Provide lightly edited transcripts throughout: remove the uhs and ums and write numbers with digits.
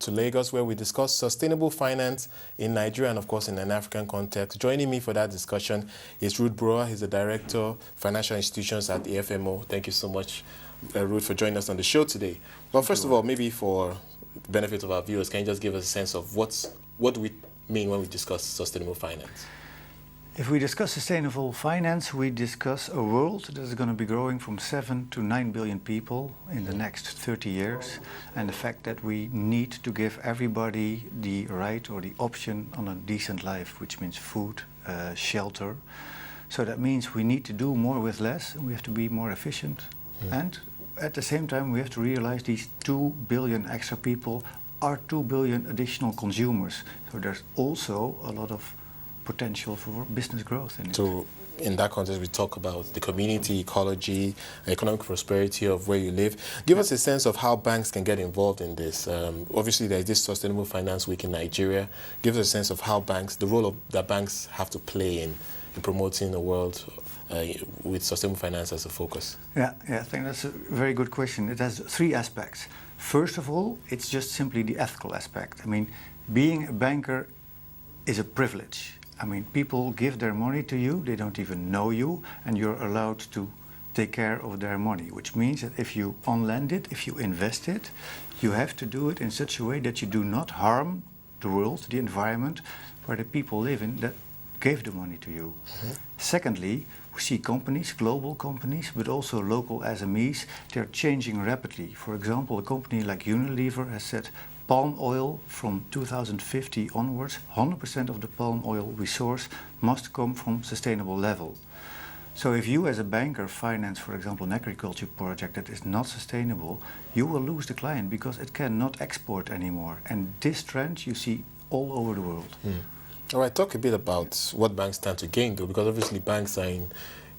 to Lagos, where we discuss sustainable finance in Nigeria and, of course, in an African context. Joining me for that discussion is Ruurd Brouwer. He's the Director of Financial Institutions at the FMO. Thank you so much, Ruurd, for joining us on the show today. Well, first of all, maybe for the benefit of our viewers, can you just give us a sense of what do we mean when we discuss sustainable finance? If we discuss sustainable finance, we discuss a world that is going to be growing from 7 to 9 billion people in the next 30 years, and the fact that we need to give everybody the right or the option on a decent life, which means food, shelter. So that means we need to do more with less, and we have to be more efficient. And at the same time, we have to realize these 2 billion extra people are 2 billion additional consumers. So there's also a lot of potential for business growth in it. So in that context, we talk about the community, ecology, economic prosperity of where you live. Give us a sense of how banks can get involved in this. Obviously, there's this Sustainable Finance Week in Nigeria. Give us a sense of how the role that banks have to play in promoting a world with sustainable finance as a focus. Yeah, I think that's a very good question. It has 3 aspects. First of all, it's just simply the ethical aspect. I mean, being a banker is a privilege. I mean, people give their money to you, they don't even know you, and you're allowed to take care of their money, which means that if you on-lend it, if you invest it, you have to do it in such a way that you do not harm the world, the environment where the people live in that gave the money to you. Secondly, we see companies, global companies, but also local SMEs, they're changing rapidly. For example, a company like Unilever has said palm oil from 2050 onwards, 100% of the palm oil we source must come from sustainable level. So if you as a banker finance, for example, an agriculture project that is not sustainable, you will lose the client because it cannot export anymore. And this trend you see all over the world. All right, talk a bit about what banks stand to gain, though, because obviously banks are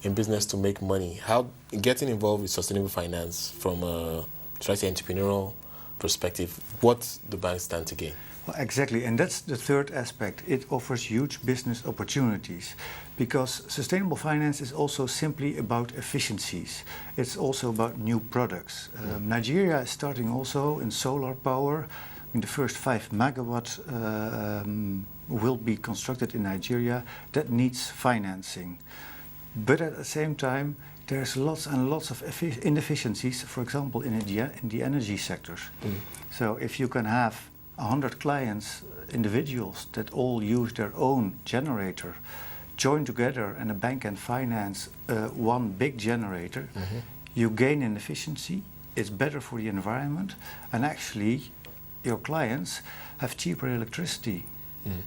in business to make money. How getting involved with sustainable finance from a, should I say, entrepreneurial perspective, what the banks stand to gain? Well, exactly, and that's the third aspect. It offers huge business opportunities because sustainable finance is also simply about efficiencies. It's also about new products. Nigeria is starting also in solar power. In the first 5 megawatt will be constructed in Nigeria. That needs financing. But at the same time, there's lots and lots of inefficiencies, for example, in the energy sectors. So if you can have 100 clients, individuals that all use their own generator, join together and a bank can finance one big generator, you gain in efficiency, it's better for the environment, and actually your clients have cheaper electricity.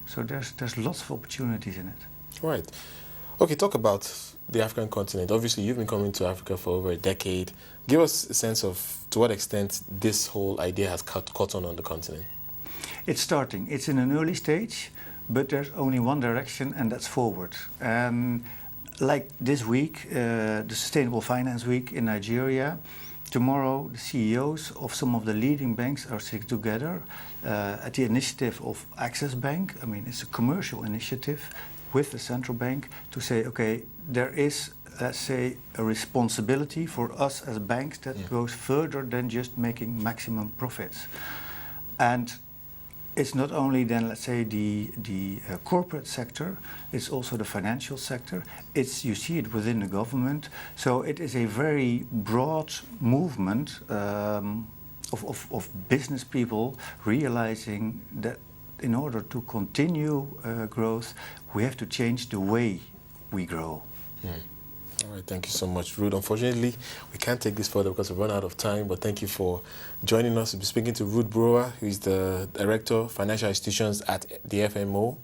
So there's lots of opportunities in it. Right. Okay, talk about the African continent. Obviously, you've been coming to Africa for over a decade. Give us a sense of to what extent this whole idea has caught on the continent. It's starting. It's in an early stage, but there's only one direction, and that's forward. Like this week, the Sustainable Finance Week in Nigeria, tomorrow the CEOs of some of the leading banks are sitting together at the initiative of Access Bank. I mean, it's a commercial initiative with the central bank to say, okay, there is, let's say, a responsibility for us as banks that goes further than just making maximum profits. And it's not only then, let's say, the corporate sector, it's also the financial sector. You see it within the government. So it is a very broad movement of business people realizing that in order to continue growth, we have to change the way we grow. All right, thank you so much, Ruurd. Unfortunately, we can't take this further because we've run out of time, but thank you for joining us. We'll be speaking to Ruurd Brouwer, who is the Director of Financial Institutions at the FMO.